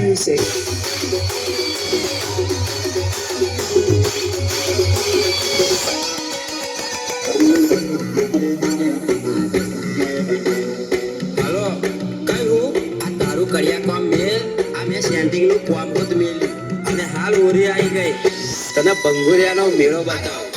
music. હાલો કયું આ તારું કડિયા કામ મેલ આ મેં સેન્ટિંગ નું કામ તો મેલ્યું અને હાલ ઓરી આવી ગઈ તને બંગુરિયાનો મેળો બતાવ